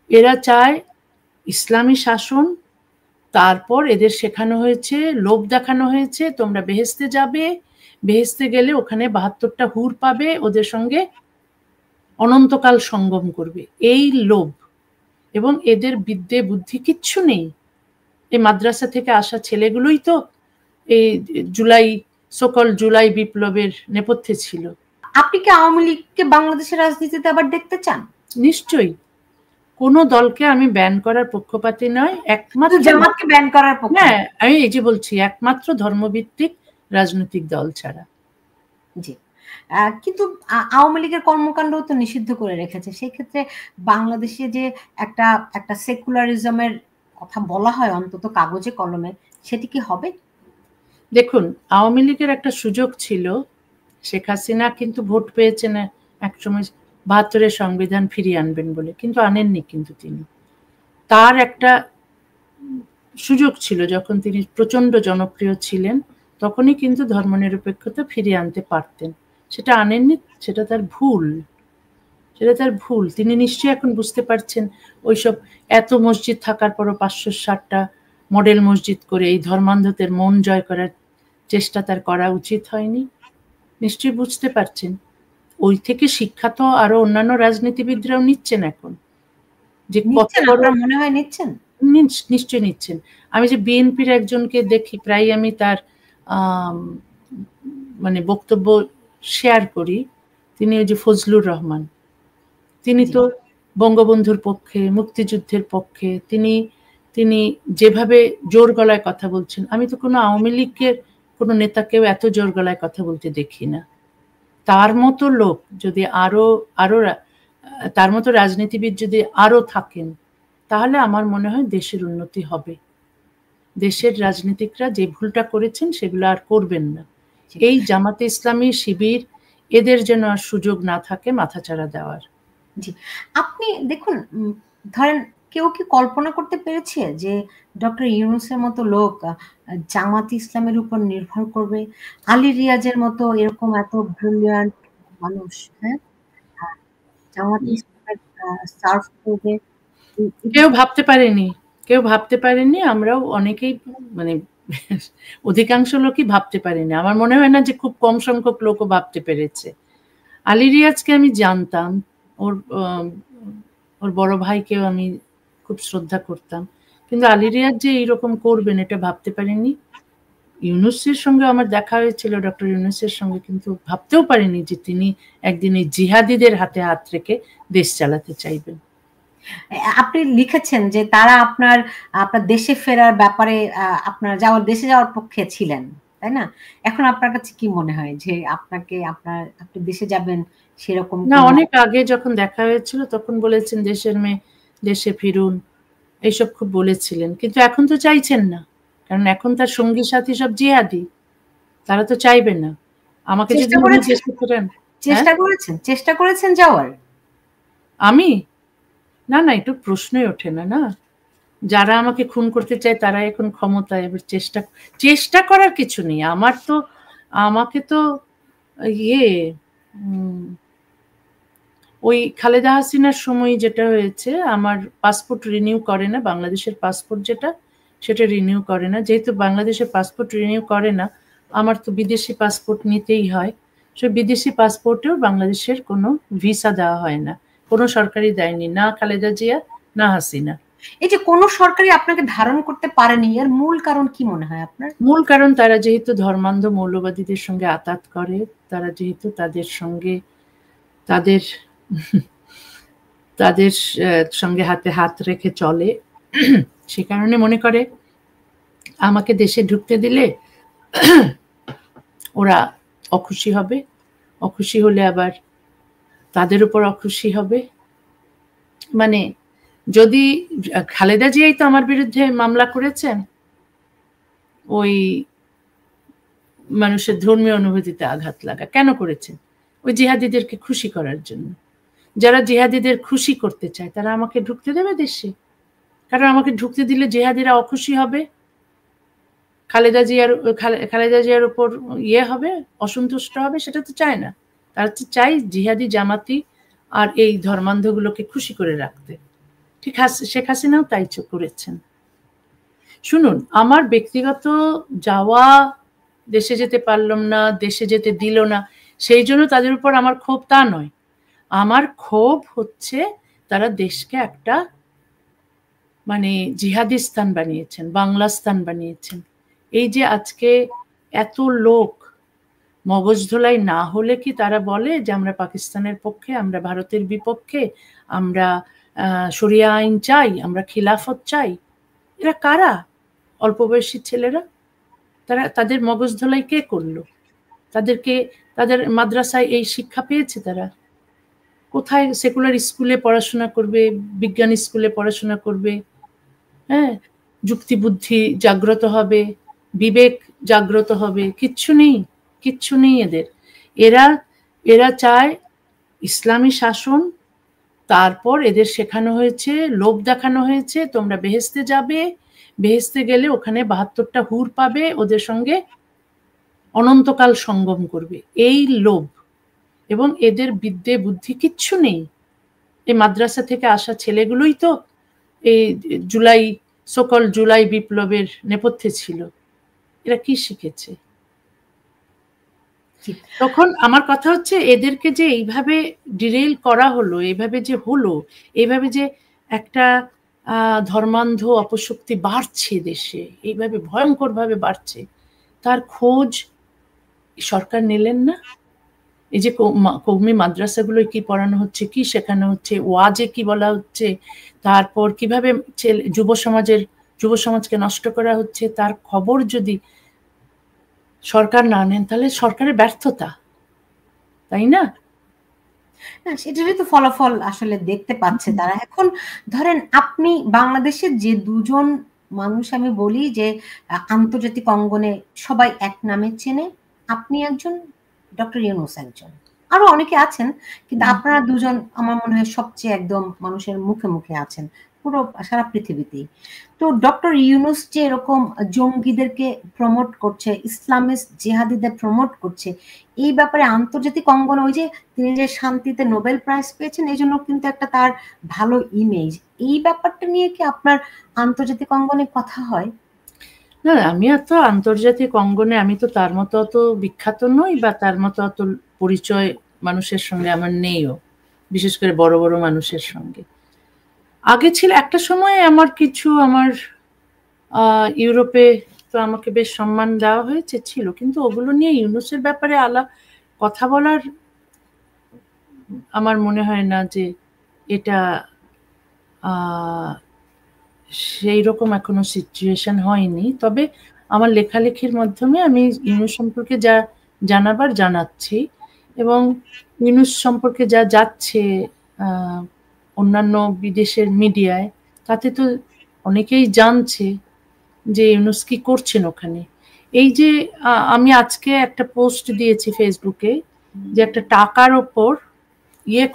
এরা চায় ইসলামী শাসন, তারপর এদের শেখানো হয়েছে, লোভ দেখানো হয়েছে তোমরা বেহেশতে যাবে, বেহেশতে গেলে ওখানে ৭২টা হুর পাবে, ওদের সঙ্গে অনন্তকাল সঙ্গম করবে, এই লোভ। এবং এদের বিদ্যে বুদ্ধি কিচ্ছু নেই। এই মাদ্রাসা থেকে আসা ছেলেগুলোই তো এই জুলাই বিপ্লবের নেপথ্যে ছিল। আপনি কি আওয়ামী লীগকে বাংলাদেশের রাজনীতিতে আবার দেখতে চান? নিশ্চয়ই। কোন দলকে আমি ব্যান করার পক্ষপাতী নয়, একমাত্র জামাতকে ব্যান করার পক্ষে। হ্যাঁ, আমি এই যে বলছি, একমাত্র ধর্মভিত্তিক রাজনৈতিক দল ছাড়া। জি, কিন্তু আওয়ামী লীগের কর্মকাণ্ড তো নিষিদ্ধ করে রেখেছে। সেই ক্ষেত্রে বাংলাদেশে যে একটা একটা সেকুলারিজমের কথা বলা হয় অন্তত কাগজে কলমে, সেটি কি হবে? দেখুন, আওয়ামী লীগের একটা সুযোগ ছিল, শেখ হাসিনা কিন্তু ভোট পেয়েছেন একসময় ৭২-এর সংবিধান ফিরিয়ে আনবেন বলে, কিন্তু আনেননি। কিন্তু তিনি, তার একটা সুযোগ ছিল যখন তিনি প্রচন্ড জনপ্রিয় ছিলেন, তখনই কিন্তু ধর্মনিরপেক্ষতা ফিরিয়ে আনতে পারতেন। সেটা আনেননি, সেটা তার ভুল, সেটা তার ভুল। তিনি নিশ্চয়ই এখন বুঝতে পারছেন ওইসব এত মসজিদ থাকার পরও ৫৬০টা মডেল মসজিদ করে এই ধর্মান্ধদের মন জয় করার চেষ্টা তার করা উচিত হয়নি। নিশ্চয়ই বুঝতে পারছেন। ওই থেকে শিক্ষা তো আরো অন্যান্য রাজনীতিবিদরাও নিচ্ছেন এখন, যে কত বড়, মনে হয় নিচ্ছেন। নিশ্চয় নিচ্ছেন। আমি যে বিএনপির একজনকে দেখি, প্রায় আমি তার মানে বক্তব্য শেয়ার করি, তিনি ওই যে ফজলুর রহমান, তিনি তো বঙ্গবন্ধুর পক্ষে, মুক্তিযুদ্ধের পক্ষে। তিনি যেভাবে জোর গলায় কথা বলছেন, আমি তো কোনো আওয়ামী লীগের কোনো নেতাকেও এত জোর গলায় কথা বলতে দেখি না। তার মতো লোক যদি আরো তার মতো রাজনীতিবিদ যদি আরো থাকেন, তাহলে আমার মনে হয় দেশের উন্নতি হবে। দেশের রাজনীতিকরা যে ভুলটা করেছেন সেগুলো আর করবেন না। এই জামাতে ইসলামী, শিবির, এদের যেন আর সুযোগ না থাকে মাথাচাড়া দেওয়ার। জি, আপনি দেখুন, ধরেন কেউ কি কল্পনা করতে পেরেছে যে ডক্টর ইউনূসের মতো লোক জামাত ইসলামের উপর নির্ভর করবে? আলী রিয়াজের মতো এরকম এত ব্রিলিয়ান্ট মানুষ, হ্যাঁ, জামাত ইসলামের সার্ভ করবে? কেউ ভাবতে পারেনি, কেউ ভাবতে পারেনি। আমরাও অনেকেই, মানে অধিকাংশ লোকই ভাবতে পারেনি। আমার মনে হয় না যে খুব কম সংখ্যক লোকও ভাবতে পেরেছে। আলী রিয়াজকে আমি জানতাম, ওর বড় ভাইকেও আমি খুব শ্রদ্ধা করতাম, কিন্তু আলী রিয়াজ যে এইরকম করবেন এটা ভাবতে পারিনি। ইউনূসের সঙ্গে আমার দেখা হয়েছিল, ডক্টর ইউনূসের সঙ্গে, কিন্তু ভাবতেও পারিনি যে তিনি একদিন এই জিহাদিদের হাতে হাত রেখে দেশ চালাতে চাইবেন। আপনি লিখেছেন যে তারা আপনার দেশে ফেরার ব্যাপারে আপনার দেশে যাওয়ার পক্ষে ছিলেন, তাই না? এখন আপনার কাছে কি মনে হয় যে আপনি দেশে যাবেন সেরকম? না, অনেক আগে যখন দেখা হয়েছিল তখন বলেছেন দেশের মেয়ে, দেশে ফিরুন, এইসব খুব বলেছিলেন। কিন্তু এখন তো চাইছেন না, কারণ এখন তার সঙ্গী সাথী সব জিহাদি, তারা তো চাইবে না। আমাকে যদি চেষ্টা করেছেন যাওয়ার? আমি না, একটু প্রশ্নই ওঠে না। না, যারা আমাকে খুন করতে চায় তারা এখন ক্ষমতায়, এবার চেষ্টা করার কিছু নেই। আমাকে তো ওই খালেদা হাসিনার সময় যেটা হয়েছে, আমার পাসপোর্ট রিনিউ করে না, বাংলাদেশের পাসপোর্ট যেটা, সেটা রিনিউ করে না। যেহেতু বাংলাদেশের পাসপোর্ট রিনিউ করে না, আমার তো বিদেশি পাসপোর্ট নিতেই হয়। সে বিদেশি পাসপোর্টেও বাংলাদেশের কোনো ভিসা দেওয়া হয় না, কোনো সরকারই দেয়নি, না খালেদা জিয়া না হাসিনা। এই যে কোন সরকারই আপনাকে ধারণ করতে পারেনি, এর মূল কারণ কি মনে হয় আপনার? মূল কারণ তারা যেহেতু ধর্মান্ধ মৌলবাদীদের সঙ্গে আতাত করে, তারা যেহেতু তাদের সঙ্গে হাতে হাত রেখে চলে, সে কারণে মনে করে আমাকে দেশে ঢুকতে দিলে ওরা অখুশি হবে, অখুশি হলে আবার তাদের উপর অখুশি হবে। মানে যদি খালেদা জিয়াই তো আমার বিরুদ্ধে মামলা করেছেন ওই মানুষের ধর্মীয় অনুভূতিতে আঘাত লাগা। কেন করেছেন? ওই জিহাদিদেরকে খুশি করার জন্য। যারা জিহাদিদের খুশি করতে চায় তারা আমাকে ঢুকতে দেবে দেশে? কারণ আমাকে ঢুকতে দিলে জিহাদিরা অখুশি হবে, খালেদা জিয়ার উপর হবে, অসন্তুষ্ট হবে, সেটা তো চায় না। তারা তো চাই জিহাদি, জামাতি আর এই ধর্মান্ধগুলোকে খুশি করে রাখতে। ঠিক শেখ হাসিনাও তাই করেছেন। শুনুন, আমার ব্যক্তিগত যাওয়া, দেশে যেতে পারলাম না, দেশে যেতে দিল না, সেই জন্য তাদের উপর আমার ক্ষোভ তা নয়। আমার ক্ষোভ হচ্ছে তারা দেশকে একটা মানে জিহাদিস্তান বানিয়েছেন, বাংলাস্তান বানিয়েছেন। এই যে আজকে এত লোক মগজ ধোলাই না হলে কি তারা বলে যে আমরা পাকিস্তানের পক্ষে, আমরা ভারতের বিপক্ষে, আমরা শরিয়া আইন চাই, আমরা খিলাফত চাই? এরা কারা? অল্প বয়সী ছেলেরা। তাদের মগজ ধোলাই কে করলো? তাদের মাদ্রাসায় এই শিক্ষা পেয়েছে? তারা কোথায় সেকুলার স্কুলে পড়াশোনা করবে, বিজ্ঞান স্কুলে পড়াশোনা করবে? হ্যাঁ, যুক্তি বুদ্ধি জাগ্রত হবে, বিবেক জাগ্রত হবে? কিচ্ছু নেই, কিচ্ছু নেই এদের। এরা চায় ইসলামী শাসন। তারপর এদের শেখানো হয়েছে, লোভ দেখানো হয়েছে, তোমরা বেহেস্তে যাবে, বেহেস্তে গেলে ওখানে 72টা হুর পাবে, ওদের সঙ্গে অনন্তকাল সঙ্গম করবে। এই লোভ। এবং এদের বিদ্যে বুদ্ধি কিচ্ছু নেই। এই মাদ্রাসা থেকে আসা ছেলেগুলোই তো এই জুলাই বিপ্লবের নেপথ্যে ছিল। এরা কি শিখেছে? তখন আমার কথা হচ্ছে এদেরকে যে এইভাবে ডিরেইল করা হলো, এইভাবে যে হলো, এইভাবে যে একটা ধর্মান্ধ অপশক্তি বাড়ছে দেশে, এইভাবে ভয়ঙ্কর ভাবে বাড়ছে, তার খোঁজ সরকার নিলেন না? এই যে কওমি মাদ্রাসাগুলোয় কি পড়ানো হচ্ছে, কি শেখানো হচ্ছে, ওয়াজে কি বলা হচ্ছে, তারপর কিভাবে যুব সমাজকে নষ্ট করা হচ্ছে, তার খবর যদি সরকার না নেন তাহলে সরকারের ব্যর্থতা, তাই না? সেটারই তো ফলাফল আসলে দেখতে পাচ্ছে তারা। এখন ধরেন আপনি বাংলাদেশের যে দুজন মানুষ আমি বলি যে আন্তর্জাতিক অঙ্গনে সবাই এক নামে চেনে, আপনি একজন, ডক্টর ইউনূস একজন, আরো অনেকে আছেন, কিন্তু আপনারা দুজন আমার মনে হয় সবচেয়ে একদম মানুষের মুখে মুখে আছেন পুরো সারা পৃথিবীতেই। তো ডক্টর ইউনূস যে এরকম জঙ্গিদেরকে প্রমোট করছে, ইসলামিস্ট জিহাদিদের প্রমোট করছে, এই ব্যাপারে আন্তর্জাতিক অঙ্গনে ওই যে তিনি যে শান্তিতে নোবেল প্রাইজ পেয়েছেন, এই জন্য কিন্তু একটা তার ভালো ইমেজ, এই ব্যাপারটা নিয়ে কি আপনার আন্তর্জাতিক অঙ্গনে কথা হয়? না, আমি এত আন্তর্জাতিক অঙ্গনে আমি তো তার মতো অত বিখ্যাত নই, বা তার মতো অত পরিচয় মানুষের সঙ্গে আমার নেইও, বিশেষ করে বড় বড় মানুষের সঙ্গে। আগে ছিল একটা সময় আমার ইউরোপে তো আমাকে বেশ সম্মান দেওয়া হয়েছে ছিল, কিন্তু ওগুলো নিয়ে ইউনূসের ব্যাপারে কথা বলার আমার মনে হয় না যে এটা সেই রকম এখনো সিচুয়েশন হয়নি। তবে আমার লেখালেখির মাধ্যমে আমি ইউনূস সম্পর্কে যা জানাবার জানাচ্ছি, এবং ইউনূস সম্পর্কে যা যাচ্ছে অন্যান্য বিদেশের মিডিয়ায়, তাতে তো অনেকেই জানছে যে ইউনূস কি করছেন ওখানে। এই যে আমি আজকে একটা পোস্ট দিয়েছি ফেসবুকে, যে একটা টাকার ওপর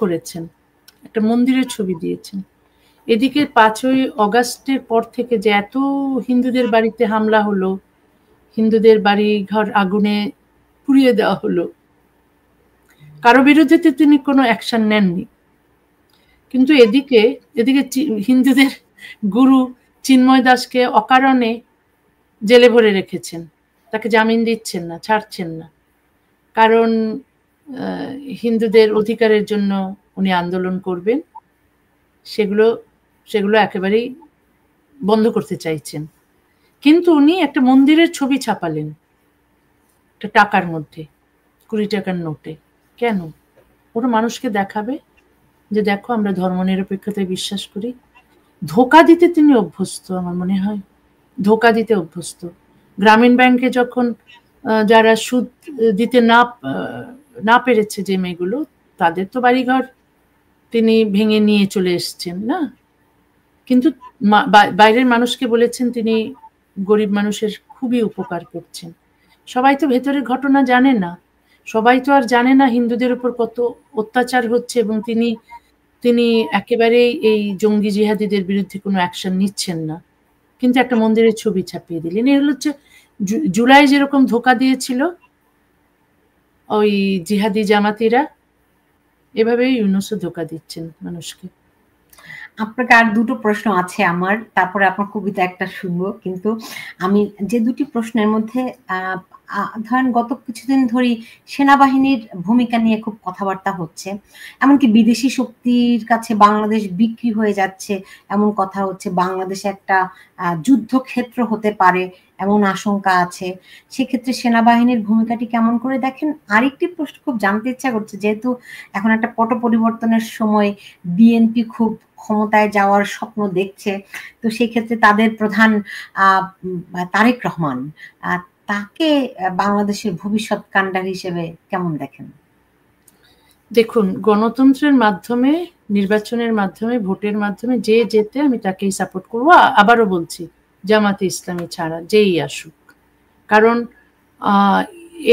করেছেন, একটা মন্দিরের ছবি দিয়েছেন। এদিকে 5ই অগাস্টের পর থেকে যে এত হিন্দুদের বাড়িতে হামলা হলো, হিন্দুদের বাড়ি ঘর আগুনে পুড়িয়ে দেওয়া হলো, কারো বিরুদ্ধে তিনি কোনো অ্যাকশন নেননি। কিন্তু এদিকে হিন্দুদের গুরু চিন্ময় দাসকে অকারণে জেলে ভরে রেখেছেন, তাকে জামিন দিচ্ছেন না, ছাড়ছেন না, কারণ হিন্দুদের অধিকারের জন্য উনি আন্দোলন করবেন, সেগুলো একেবারেই বন্ধ করতে চাইছেন। কিন্তু উনি একটা মন্দিরের ছবি ছাপালেন একটা টাকার মধ্যে, 20 টাকার নোটে। কেন? ওরা মানুষকে দেখাবে যে দেখো আমরা ধর্মনিরপেক্ষতায় বিশ্বাস করি। ধোঁকা দিতে তিনি অভ্যস্ত, আমার মনে হয় ধোঁকা দিতে অভ্যস্ত। গ্রামীণ ব্যাংকে যখন যারা সুদ দিতে না পেরেছে যে মেয়েগুলো, তাদের তো বাড়িঘর তিনি ভেঙে নিয়ে চলে এসছেন না, কিন্তু বাইরের মানুষকে বলেছেন তিনি গরিব মানুষের খুবই উপকার করছেন। সবাই তো ভেতরের ঘটনা জানে না, সবাই তো আর জানে না হিন্দুদের উপর কত অত্যাচার হচ্ছে, এবং তিনি একেবারেই এই জঙ্গি জিহাদিদের বিরুদ্ধে কোনো অ্যাকশন নিচ্ছেন না, কিন্তু একটা মন্দিরের ছবি ছাপিয়ে দিলেন। এর হচ্ছে জুলাই যেরকম ধোঁকা দিয়েছিল ওই জিহাদি জামাতিরা, এভাবেই ইউনূসও ধোঁকা দিচ্ছেন মানুষকে। আপনাকে আর দুটো প্রশ্ন আছে আমার, তারপরে আপনার কবিতা একটা শুনবো। কিন্তু আমি যে দুটি প্রশ্নের মধ্যে ধরেন গত কিছুদিন ধরেই সেনাবাহিনীর ভূমিকা নিয়ে খুব কথাবার্তা হচ্ছে, এমনকি বিদেশি শক্তির কাছে বাংলাদেশ বিক্রি হয়ে যাচ্ছে এমন কথা হচ্ছে, বাংলাদেশ একটা যুদ্ধক্ষেত্র হতে পারে এমন আশঙ্কা আছে। সেক্ষেত্রে সেনাবাহিনীর ভূমিকাটি কেমন করে দেখেন? আরেকটি প্রশ্ন খুব জানতে ইচ্ছা করছে, যেহেতু এখন একটা পট পরিবর্তনের সময়, বিএনপি খুব ক্ষমতায় যাওয়ার স্বপ্ন দেখছে, তো সেক্ষেত্রে তাদের প্রধান তারেক রহমান, তাকে বাংলাদেশের ভবিষ্যৎ কাণ্ডার হিসেবে কেমন দেখেন? দেখুন, গণতন্ত্রের মাধ্যমে, নির্বাচনের মাধ্যমে, ভোটের মাধ্যমে যে যেতে আমি তাকেই সাপোর্ট করবো। আবারও বলছি, জামাতে ইসলামী ছাড়া যেই আসুক। কারণ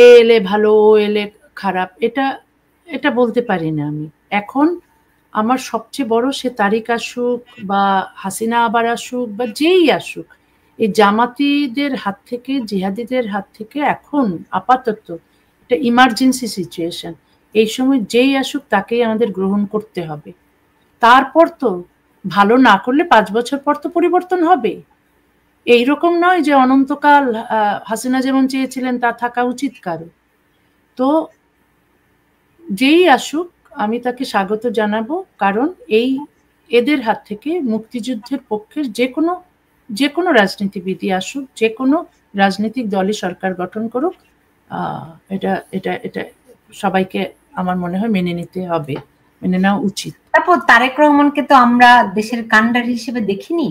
এ এলে ভালো, ও এলে খারাপ, এটা বলতে পারি না আমি। এখন আমার সবচেয়ে বড়, সে তারিক আসুক বা হাসিনা আবার আসুক বা যেই আসুক, এই জামাতিদের হাত থেকে, জিহাদিদের হাত থেকে এখন আপাতত এটা ইমার্জেন্সি সিচুয়েশন। এই সময় যেই আসুক তাকেই আমাদের গ্রহণ করতে হবে। তারপর তো ভালো না করলে 5 বছর পর তো পরিবর্তন হবে। এইরকম নয় যে অনন্তকাল হাসিনা যেমন চেয়েছিলেন তা থাকা উচিত কারো। তো যেই আসুক আমি তাকে স্বাগত জানাবো, কারণ এদের হাত থেকে মুক্তিযুদ্ধের পক্ষের যে কোনো রাজনীতিবিদই আসুক, যে কোনো রাজনৈতিক দলই সরকার গঠন করুক, এটা এটা এটা সবাইকে আমার মনে হয় মেনে নিতে হবে, মেনে নেওয়া উচিত। তারপর তারেক রহমানকে তো আমরা দেশের কাণ্ডার হিসেবে দেখিনি,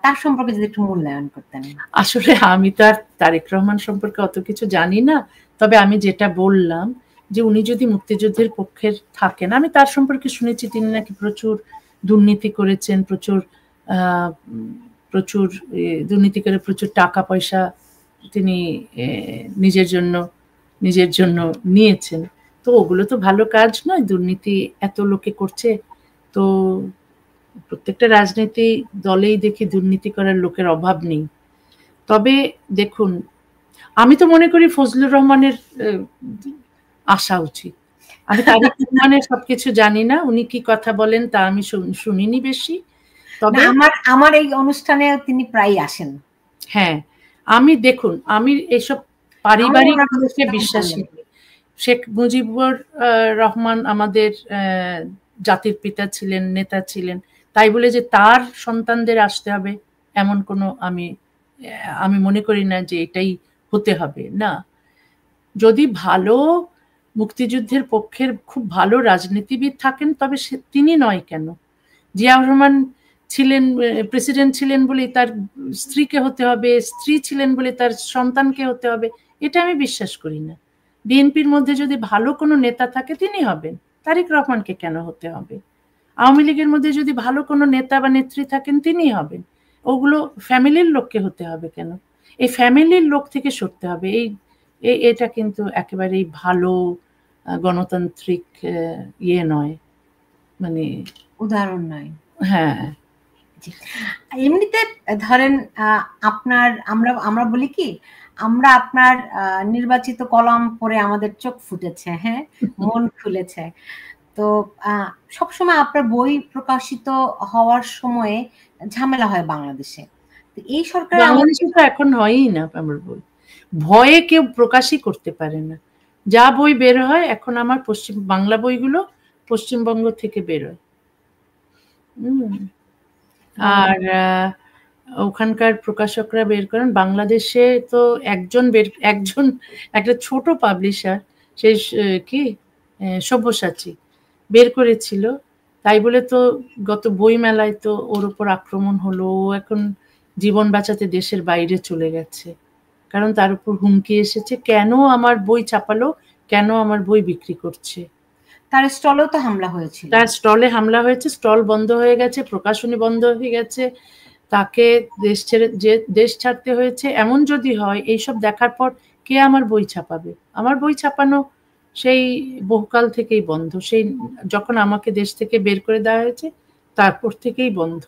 তার সম্পর্কে যদি একটু মূল্যায়ন করতেন। আসলে আমি তো আর তারেক রহমান সম্পর্কে অত কিছু জানি না, তবে আমি যেটা বললাম যে উনি যদি মুক্তিযুদ্ধের পক্ষের থাকেন, আমি তার সম্পর্কে শুনেছি তিনি নাকি প্রচুর দুর্নীতি করেছেন, প্রচুর দুর্নীতি করে প্রচুর টাকা পয়সা তিনি নিজের জন্য নিয়েছেন। তো ওগুলো তো ভালো কাজ নয়, দুর্নীতি এত লোকে করছে। তো প্রত্যেকটা রাজনীতি দলেই দেখি দুর্নীতি করার লোকের অভাব নেই। তবে দেখুন, আমি তো মনে করি ফজলুর রহমানের আসা উচিত। আমি তারেক রহমানের সবকিছু জানি না, উনি কি কথা বলেন তা আমি শুনিনি বেশি। তবে আমার এই অনুষ্ঠানে তিনি প্রায় আসেন। হ্যাঁ, দেখুন, আমি এসব পারিবারিক বিশ্বাসী। শেখ মুজিবুর রহমান আমাদের জাতির পিতা ছিলেন, নেতা ছিলেন, তাই বলে যে তার সন্তানদের আসতে হবে এমন কোনো আমি মনে করি না যে এটাই হতে হবে। না, যদি ভালো মুক্তিযুদ্ধের পক্ষের খুব ভালো রাজনীতিবিদ থাকেন তবে তিনি নয় কেন? জিয়াউর রহমান ছিলেন, প্রেসিডেন্ট ছিলেন বলে তার স্ত্রীকে হতে হবে, স্ত্রী ছিলেন বলে তার সন্তানকে হতে হবে, এটা আমি বিশ্বাস করি না। বিএনপির মধ্যে যদি ভালো কোনো নেতা থাকে তিনি হবেন, তারেক রহমানকে কেন হতে হবে? আওয়ামী লীগের মধ্যে যদি ভালো কোনো নেতা বা নেত্রী থাকেন তিনি হবেন, ওগুলো ফ্যামিলির লোককে হতে হবে কেন? এই ফ্যামিলির লোক থেকে সরতে হবে। এটা কিন্তু একেবারেই ভালো গণতান্ত্রিক নয়, মানে উদাহরণ নয়। হ্যাঁ, এমনিতে ধরেন আমরা বলি কি, আমরা আপনার নির্বাচিত কলাম পড়ে আমাদের চোখ ফুটেছে, হ্যাঁ, মন খুলেছে। তো সবসময় আপনার বই প্রকাশিত হওয়ার সময়ে ঝামেলা হয় বাংলাদেশে। তো এই সরকার বাংলাদেশে তো এখন হয়ই না আমার বই, ভয়ে কেউ প্রকাশই করতে পারে না। যা বই বের হয় এখন আমার বাংলা বইগুলো পশ্চিমবঙ্গ থেকে বেরোয়। আর ওখানকার প্রকাশকরা বের করেন। বাংলাদেশে তো একজন একটা ছোট পাবলিশার, সেই কি সব্যসাচী বের করেছিল, তাই বলে তো গত বই মেলায় তো ওর উপর আক্রমণ হলো। ও এখন জীবন বাঁচাতে দেশের বাইরে চলে গেছে, কারণ তার উপর হুমকি এসেছে, কেন আমার বই ছাপালো, কেন আমার বই বিক্রি করছে। তার স্টলেও তো হামলা হয়েছিল। তার স্টলে হামলা হয়েছে, স্টল বন্ধ হয়ে গেছে, প্রকাশনী বন্ধ হয়ে গেছে, তাকে দেশ ছাড়তে হয়েছে। এমন যদি হয়, এইসব দেখার পর কে আমার বই ছাপাবে? আমার বই ছাপানো সেই বহুকাল থেকেই বন্ধ, সেই যখন আমাকে দেশ থেকে বের করে দেওয়া হয়েছে তারপর থেকেই বন্ধ।